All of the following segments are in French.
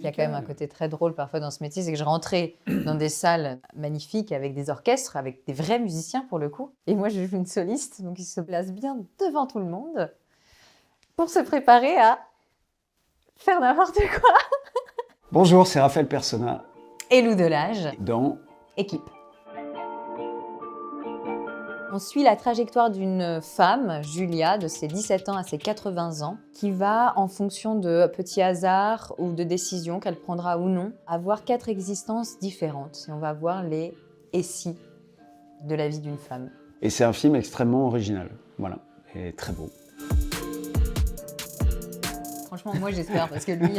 y a quand même un côté très drôle parfois dans ce métier, c'est que je rentrais dans des salles magnifiques avec des orchestres, avec des vrais musiciens pour le coup. Et moi, je joue une soliste, donc ils se placent bien devant tout le monde pour se préparer à faire n'importe quoi. Bonjour, c'est Raphaël Persona Et Lou Delage, dans Équipe. On suit la trajectoire d'une femme, Julia, de ses 17 ans à ses 80 ans, qui va, en fonction de petits hasards ou de décisions qu'elle prendra ou non, avoir 4 existences différentes. Et on va voir les « et si » de la vie d'une femme. Et c'est un film extrêmement original, voilà, et très beau. Franchement, moi j'espère, parce que lui,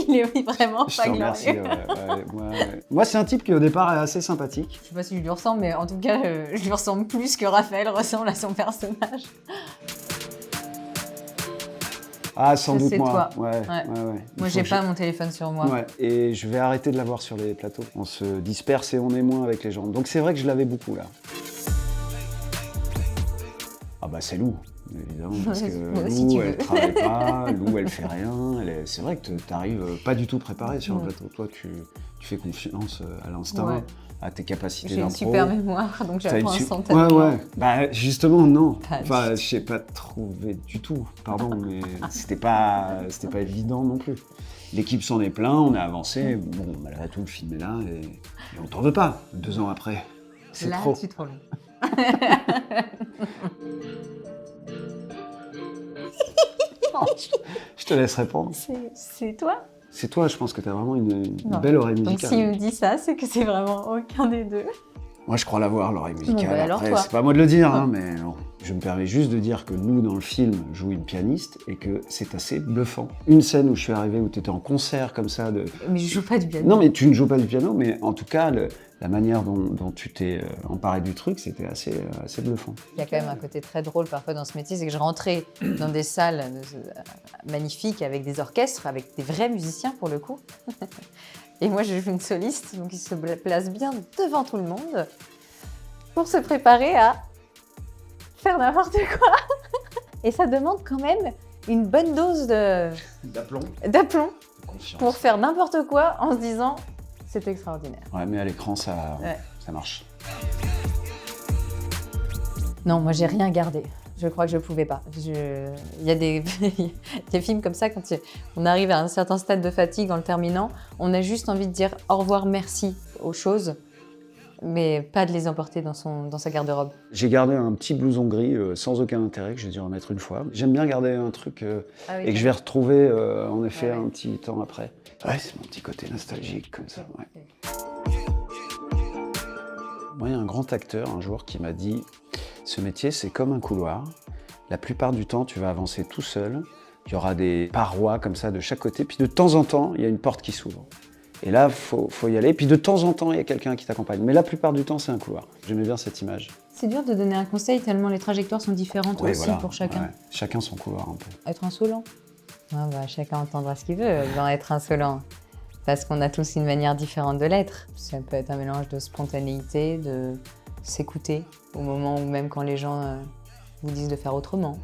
il est vraiment Je pas te remercie. glorieux. Moi, c'est un type qui au départ est assez sympathique. Je sais pas si je lui ressemble, mais en tout cas, je lui ressemble plus que Raphaël ressemble à son personnage. Ah, sans doute c'est moi. toi. Ouais. Moi, j'ai pas mon téléphone sur moi. Ouais, et je vais arrêter de l'avoir sur les plateaux. On se disperse et on est moins avec les gens. Donc c'est vrai que je l'avais beaucoup là. Ah bah c'est Lou, évidemment, parce que Lou, elle travaille pas, Lou, elle fait rien. C'est vrai que t'arrives pas du tout préparé sur le plateau. Toi, tu fais confiance à l'instinct, à tes capacités d'impro. d'impro. J'ai une super mémoire, donc j'apprends instantanément. Ouais. Bah justement, non. Enfin, je n'ai pas trouvé du tout, pardon, mais c'était pas évident non plus. L'équipe s'en est plaint, on a avancé. Bon, malgré tout, le film est là et on tourne pas 2 ans après. C'est là, trop. c'est trop long. Je te laisse répondre. C'est toi? C'est toi, je pense que tu as vraiment une belle oreille musicale. Donc s'il me dit ça, c'est que c'est vraiment aucun des deux. Moi, je crois l'avoir, l'oreille musicale. Bon, bah, alors après, toi. c'est pas à moi de le dire, hein, mais non. Je me permets juste de dire que Lou, dans le film, joue une pianiste et que c'est assez bluffant. Une scène où je suis arrivé, où tu étais en concert comme ça. Mais je joue pas du piano. Non, mais tu ne joues pas du piano, mais en tout cas, la manière dont tu t'es emparé du truc, c'était assez bluffant. Il y a quand même un côté très drôle parfois dans ce métier, c'est que je rentrais dans des salles magnifiques avec des orchestres, avec des vrais musiciens pour le coup. Et moi, je joue une soliste, donc ils se placent bien devant tout le monde pour se préparer à faire n'importe quoi. Et ça demande quand même une bonne dose d'aplomb pour faire n'importe quoi en se disant c'est extraordinaire. Ouais, mais à l'écran, ça marche. Non, moi, j'ai rien gardé. Je crois que je pouvais pas. Il y a des films comme ça, quand on arrive à un certain stade de fatigue en le terminant, on a juste envie de dire au revoir, merci aux choses, mais pas de les emporter dans sa garde-robe. J'ai gardé un petit blouson gris sans aucun intérêt que j'ai dû remettre une fois. J'aime bien garder un truc et que je vais retrouver en effet un petit temps après. Ouais, c'est mon petit côté nostalgique comme ça. Ouais. Moi, il y a un grand acteur un jour qui m'a dit « Ce métier, c'est comme un couloir. La plupart du temps, tu vas avancer tout seul. Il y aura des parois comme ça de chaque côté. Puis de temps en temps, il y a une porte qui s'ouvre. Et là, faut y aller. Puis de temps en temps, il y a quelqu'un qui t'accompagne. Mais la plupart du temps, c'est un couloir. » J'aimais bien cette image. C'est dur de donner un conseil tellement les trajectoires sont différentes aussi pour chacun. Ouais. Chacun son couloir un peu. Être insolent. Chacun entendra ce qu'il veut dans être insolent. Parce qu'on a tous une manière différente de l'être. Ça peut être un mélange de spontanéité, de s'écouter au moment où même quand les gens vous disent de faire autrement.